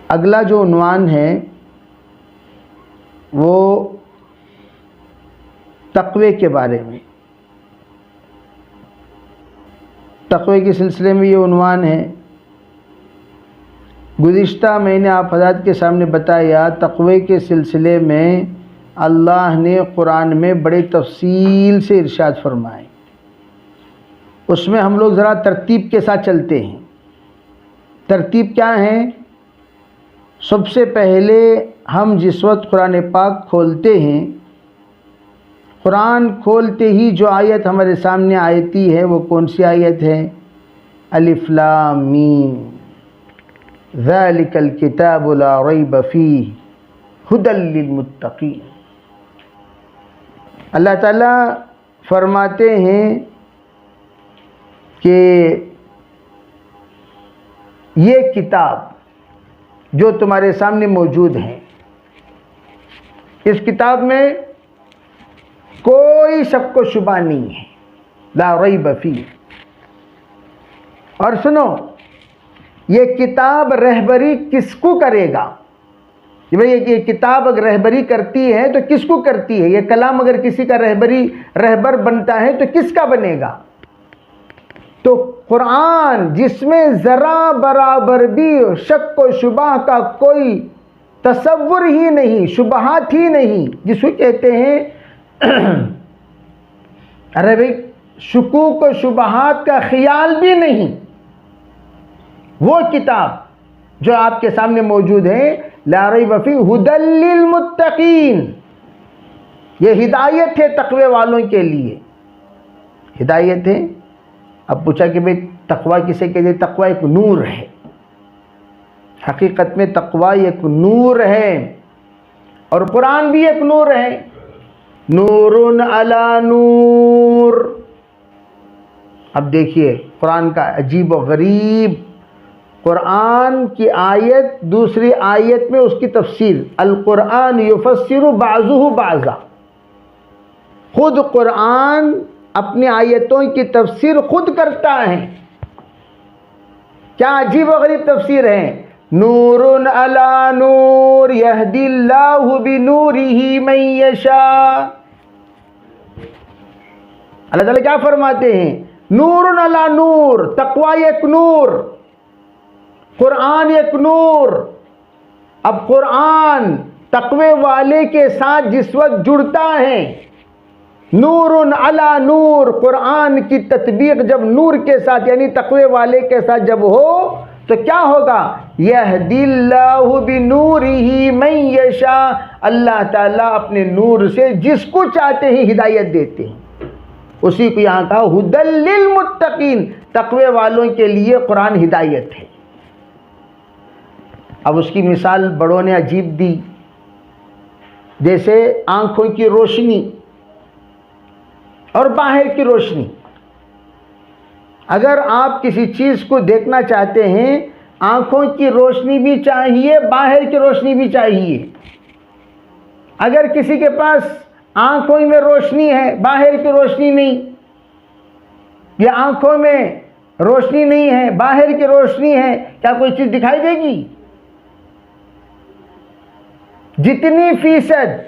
अगला जो उन्वान है वो तक़वे के बारे में। तक़वे के सिलसिले में ये उन्वान है। गुज़िश्ता मैंने आप हज़रात के सामने बताया, तक़वे के सिलसिले में अल्लाह ने कुरान में बड़े तफसील से इरशाद फरमाए। उसमें हम लोग ज़रा तरतीब के साथ चलते हैं। तरतीब क्या है? सबसे पहले हम जिस वक्त कुरान पाक खोलते हैं, कुरान खोलते ही जो आयत हमारे सामने आती है वो कौन सी आयत है? अलिफ लाम मीम ज़ालिकल किताबु ला रैब फीह हुदल लिल मुत्तक़ीन। अल्लाह ताला फरमाते हैं कि ये किताब जो तुम्हारे सामने मौजूद है, इस किताब में कोई शक व शुबा नहीं है, ला रैब फीह। और सुनो, ये किताब रहबरी किसको करेगा? भाई ये किताब अगर रहबरी करती है तो किसको करती है? ये कलाम अगर किसी का रहबर बनता है तो किसका बनेगा? तो कुरान जिसमें ज़रा बराबर भी शक व शुबा का कोई तसव्वुर ही नहीं, शुबहात ही नहीं, जिसको कहते हैं अरे भाई शुकूक व शुबहात का ख्याल भी नहीं, वो किताब जो आपके सामने मौजूद है, ला रैब फीह हुदल लिल मुत्तक़ीन, ये हिदायत है तक़वे वालों के लिए, हिदायत है। अब पूछा कि भाई तक़वा किसे कहते? तक़वा एक नूर है, हकीकत में तक़वा एक नूर है और कुरान भी एक नूर है। नूरुन अला नूर। अब देखिए कुरान का अजीब व गरीब, कुरान की आयत दूसरी आयत में उसकी तफसीर, अल कुरान युफस्सिरु बाज़ुहु बाज़ा। खुद कुरान अपनी आयतों की तफसीर खुद करता है। क्या अजीब व गरीब तफसीर है? नूरुन अला नूर यहदिल्लाहु बिनूरिही मन यशा। अल्लाह ताला क्या फरमाते हैं? नूरुन अला नूर, तक़वा एक नूर, कुरान एक नूर। अब कुरान तक़वे वाले के साथ जिस वक्त जुड़ता है, नूरुन अला नूर, कुरान की तत्बीक जब नूर के साथ यानी तक़वे वाले के साथ जब हो तो क्या होगा? यहदिल्लाहु बिनूरिही मन यशा, अल्लाह ताला अपने नूर से जिसको चाहते हैं हिदायत देते हैं। उसी को यहाँ कहा हुदल लिल मुत्तक़ीन, तक़वे वालों के लिए कुरान हिदायत है। अब उसकी मिसाल बड़ों ने अजीब दी, जैसे आँखों की रोशनी और बाहर की रोशनी। अगर आप किसी चीज़ को देखना चाहते हैं, आँखों की रोशनी भी चाहिए, बाहर की रोशनी भी चाहिए। अगर किसी के पास आँखों में रोशनी है, बाहर की रोशनी नहीं, या आँखों में रोशनी नहीं है, बाहर की रोशनी है, क्या कोई चीज़ दिखाई देगी? जितनी फीसद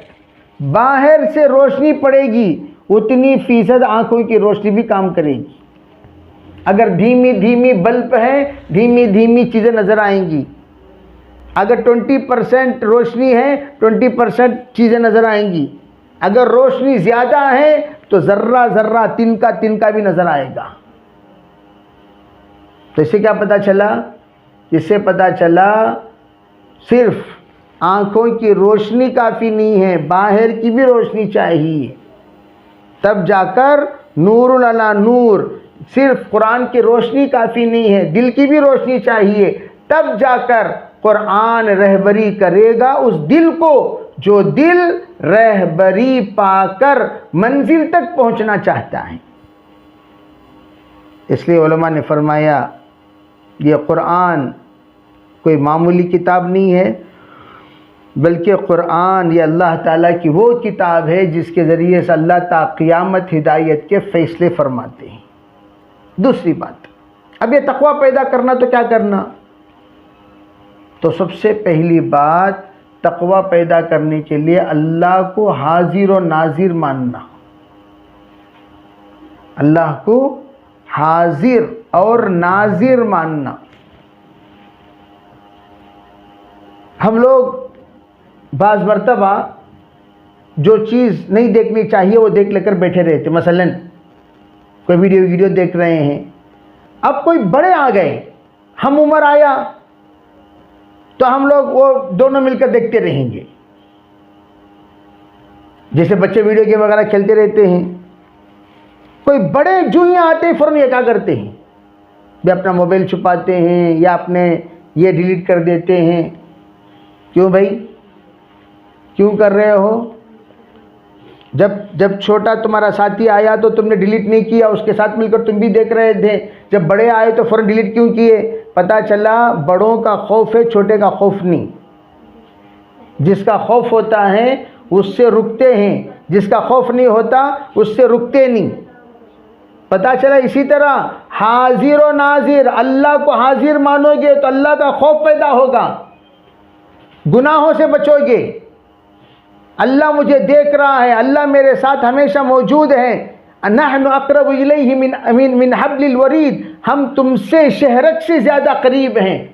बाहर से रोशनी पड़ेगी उतनी फीसद आँखों की रोशनी भी काम करेगी। अगर धीमी धीमी बल्ब है, धीमी धीमी चीज़ें नज़र आएंगी। अगर 20% रोशनी है, 20% चीज़ें नज़र आएंगी। अगर रोशनी ज़्यादा है तो ज़र्रा ज़र्रा, तिनका तिनका भी नज़र आएगा। तो इससे क्या पता चला? इससे पता चला सिर्फ आँखों की रोशनी काफ़ी नहीं है, बाहर की भी रोशनी चाहिए, तब जाकर नूरुन अला नूर। सिर्फ कुरान की रोशनी काफ़ी नहीं है, दिल की भी रोशनी चाहिए, तब जाकर कुरान रहबरी करेगा उस दिल को जो दिल रहबरी पाकर मंजिल तक पहुंचना चाहता है। इसलिए उलमा ने फरमाया ये कुरान कोई मामूली किताब नहीं है, बल्कि कुरान ये अल्लाह ताला की वो किताब है जिसके ज़रिए से अल्लाह ता क़ियामत हिदायत के फ़ैसले फरमाते हैं। दूसरी बात, अब ये तक़वा पैदा करना तो क्या करना? तो सबसे पहली बात तक़वा पैदा करने के लिए अल्लाह को हाजिर और नाजिर मानना, अल्लाह को हाजिर और नाजिर मानना। हम लोग बाज़ मरतबा जो चीज़ नहीं देखनी चाहिए वो देख लेकर बैठे रहते। मसलन कोई वीडियो देख रहे हैं, अब कोई बड़े आ गए, हम उम्र आया तो हम लोग वो दोनों मिलकर देखते रहेंगे। जैसे बच्चे वीडियो गेम वगैरह खेलते रहते हैं, कोई बड़े जो ही आते हैं फ़ौरन ये क्या करते हैं, वे अपना मोबाइल छुपाते हैं या अपने ये डिलीट कर देते हैं। क्यों भाई, क्यों कर रहे हो? जब छोटा तुम्हारा साथी आया तो तुमने डिलीट नहीं किया, उसके साथ मिलकर तुम भी देख रहे थे। जब बड़े आए तो फ़ौरन डिलीट क्यों किए? पता चला बड़ों का खौफ है, छोटे का खौफ नहीं। जिसका खौफ होता है उससे रुकते हैं, जिसका खौफ नहीं होता उससे रुकते नहीं। पता चला इसी तरह हाजिर और नाजिर, अल्लाह को हाजिर मानोगे तो अल्लाह का खौफ पैदा होगा, गुनाहों से बचोगे। अल्लाह मुझे देख रहा है, अल्लाह मेरे साथ हमेशा मौजूद है। नहनु अक़रबु इलैहि मिन हब्लिल वरीद, हम तुमसे शहरक से ज़्यादा करीब हैं।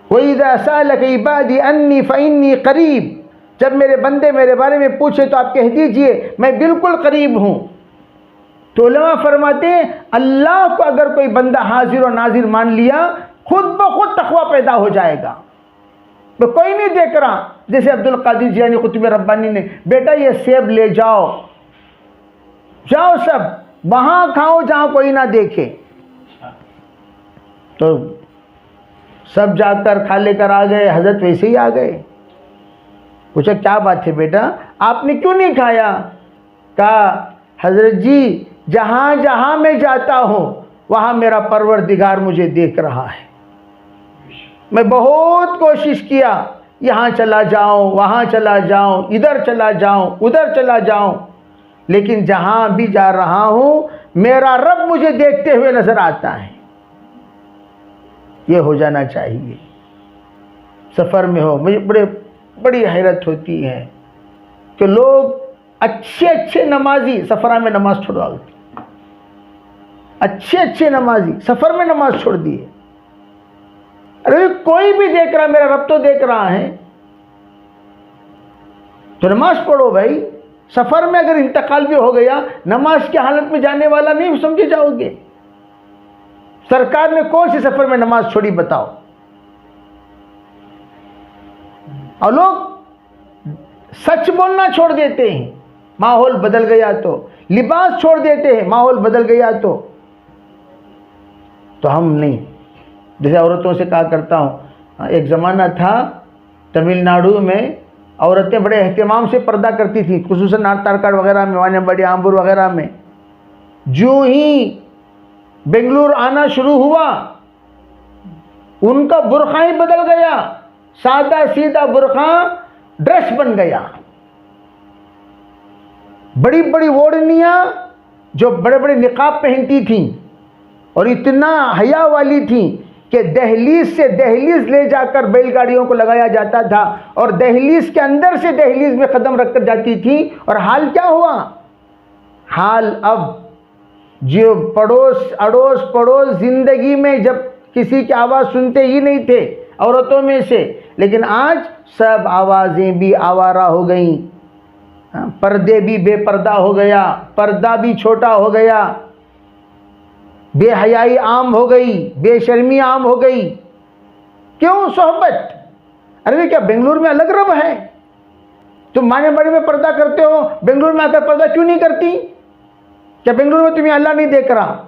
वइज़ा सअलक इबादी अन्नी फ़इन्नी क़रीब, जब मेरे बंदे मेरे बारे में पूछे तो आप कह दीजिए मैं बिल्कुल करीब हूँ। तो उलमा फरमाते हैं अल्लाह को अगर कोई बंदा हाजिर और नाजिर मान लिया, खुद ब खुद तक़वा पैदा हो जाएगा। तो कोई नहीं देख रहा, जैसे अब्दुल कादिर जिलानी कुतुब रब्बानी ने, बेटा ये सेब ले जाओ, जाओ सब वहाँ खाओ जहाँ कोई ना देखे। तो सब जाकर खा लेकर आ गए, हजरत वैसे ही आ गए। पूछा क्या बात है बेटा, आपने क्यों नहीं खाया? कहा हजरत जी जहाँ जहाँ मैं जाता हूँ वहाँ मेरा परवरदिगार मुझे देख रहा है। मैं बहुत कोशिश किया, यहाँ चला जाऊँ, वहाँ चला जाऊँ, इधर चला जाऊँ, उधर चला जाऊँ, लेकिन जहाँ भी जा रहा हूँ मेरा रब मुझे देखते हुए नजर आता है। ये हो जाना चाहिए। सफ़र में हो, मुझे बड़ी हैरत होती है कि लोग अच्छे नमाजी सफ़र में नमाज छुड़वाते, अच्छे नमाजी सफ़र में नमाज छोड़ दिए। अरे कोई भी देख रहा, मेरा रब तो देख रहा है, तो नमाज पढ़ो भाई। सफ़र में अगर इंतकाल भी हो गया, नमाज की हालत में जाने वाला नहीं समझे जाओगे। सरकार ने कौन सी सफ़र में नमाज छोड़ी बताओ? और लोग सच बोलना छोड़ देते हैं, माहौल बदल गया तो, लिबास छोड़ देते हैं, माहौल बदल गया तो हम नहीं। जैसे औरतों से कहा करता हूँ, एक ज़माना था तमिलनाडु में औरतें बड़े एहतमाम से पर्दा करती थी, खुसूसन नारतारकाड़ वगैरह में, वानेम्बडी आम्बूर वगैरह में। जो ही बेंगलुरु आना शुरू हुआ उनका बुरखा ही बदल गया, सादा सीधा बुरखा ड्रेस बन गया। बड़ी बड़ी ओढ़नियाँ जो बड़े बड़े निकाब पहनती थीं और इतना हया वाली थीं कि दहलीज से दहलीज ले जाकर बैलगाड़ियों को लगाया जाता था और दहलीज के अंदर से दहलीज में कदम रखकर जाती थी। और हाल क्या हुआ? हाल अब जो पड़ोस अड़ोस पड़ोस जिंदगी में जब किसी की आवाज़ सुनते ही नहीं थे औरतों में से, लेकिन आज सब आवाज़ें भी आवारा हो गई, पर्दे भी बेपर्दा हो गया, पर्दा भी छोटा हो गया, बेहयाई आम हो गई, बेशर्मी आम हो गई। क्यों? सोहबत। अरे क्या बेंगलुरु में अलग रब है? तुम वानेम्बडी में पर्दा करते हो, बेंगलुरु में आकर पर्दा क्यों नहीं करती? क्या बेंगलुरु में तुम्हें अल्लाह नहीं देख रहा?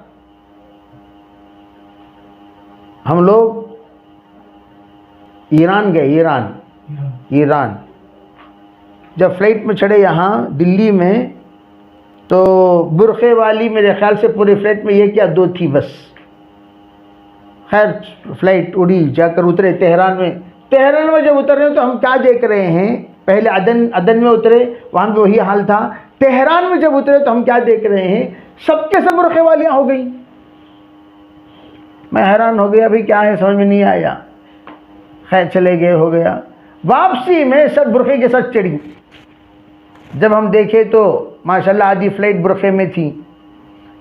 हम लोग ईरान गए, ईरान जब फ्लाइट में चढ़े यहाँ दिल्ली में, तो बुरखे वाली मेरे ख्याल से पूरे फ्लाइट में ये क्या दो थी बस। खैर फ्लाइट उड़ी, जाकर उतरे तेहरान में। तेहरान में जब उतर रहे हैं तो हम क्या देख रहे हैं? पहले अदन में उतरे, वहाँ भी वही हाल था। तेहरान में जब उतरे तो हम क्या देख रहे हैं? सबके सब बुरखे वालियाँ हो गई। मैं हैरान हो गया, भाई क्या है, समझ में नहीं आया। खैर चले गए, हो गया। वापसी में सब बुरखे के साथ चढ़ी। जब हम देखे तो माशाल्लाह आधी फ्लाइट बुरखे में थी।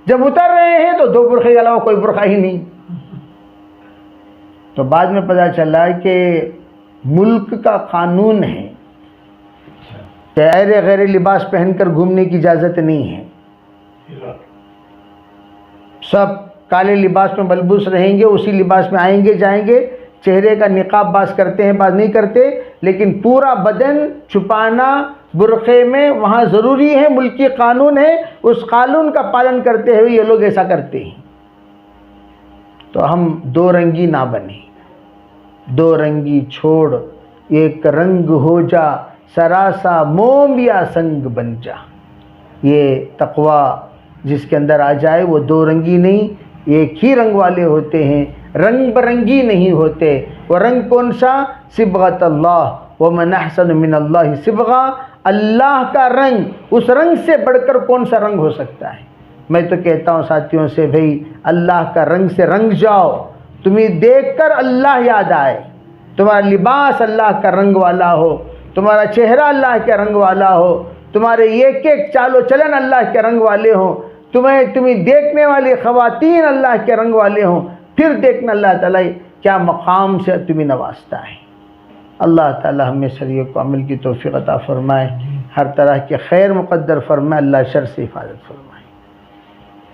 जब उतर रहे हैं तो 2 बुरखे के अलावा कोई बुरखा ही नहीं। तो बाद में पता चला कि मुल्क का कानून है कि ऐरे गैर लिबास पहनकर घूमने की इजाज़त नहीं है। सब काले लिबास में बलबूस रहेंगे, उसी लिबास में आएंगे जाएंगे। चेहरे का निकाब बास करते हैं, बात नहीं करते, लेकिन पूरा बदन छुपाना बुरखे में वहाँ ज़रूरी है, मुल्की कानून है। उस कानून का पालन करते हुए ये लोग ऐसा करते हैं। तो हम 2 रंगी ना बने, 2 रंगी छोड़, एक रंग हो जा, सरासा मोम या संग बन जा। ये तकवा जिसके अंदर आ जाए वो 2 रंगी नहीं, एक ही रंग वाले होते हैं, रंग बरंगी नहीं होते। वो रंग कौन सा? सिबगत अल्लाह व मन अहसन मिन अल्लाह सिबगा। अल्लाह का रंग, उस रंग से बढ़कर कौन सा रंग हो सकता है। मैं तो कहता हूँ साथियों से, भाई अल्लाह का रंग से रंग जाओ, तुम्हें देखकर अल्लाह याद आए, तुम्हारा लिबास अल्लाह का रंग वाला हो, तुम्हारा चेहरा अल्लाह के रंग वाला हो, तुम्हारे एक एक चालो चलन अल्लाह के रंग वाले हों, तुम्हें देखने वाली ख़वातीन अल्लाह के रंग वाले हों। फिर देखना अल्लाह ताला क्या मकाम से तुम्हें नवाजता है। अल्लाह ताला हमें शरीयत को अमल की तौफीक अता फरमाए, हर तरह के खैर मुक़द्दर फरमाए, अल्लाह शर से हिफाजत फरमाए।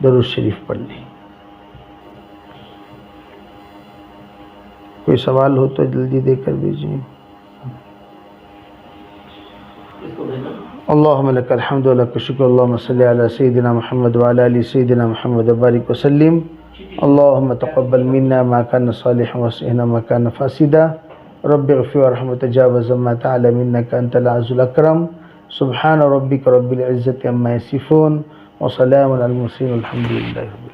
दरूद शरीफ पढ़ लें। कोई सवाल हो तो जल्दी देकर भेजिए। अल्लाहुम्मा लकल हम्दु व लकल शुक्र, अल्लाहुम्मा सल्लि अला सय्यिदिना मुहम्मद व अला आलि सय्यिदिना मुहम्मद व बारिक व सल्लिम। अल्लाहुम्मा तक़ब्बल मिन्ना मा काना सालिहन व अस्लिहना मा काना फासिदा। रब्बिग़फिर वरहम वतजावज़ अम्मा तअलम इन्नका अंतल अज़ीज़ुल अकरम। सुब्हान रब्बिका रब्बिल इज़्ज़ति अम्मा यसिफ़ून व सलामुन अलल मुरसलीन वल्हम्दुलिल्लाहि।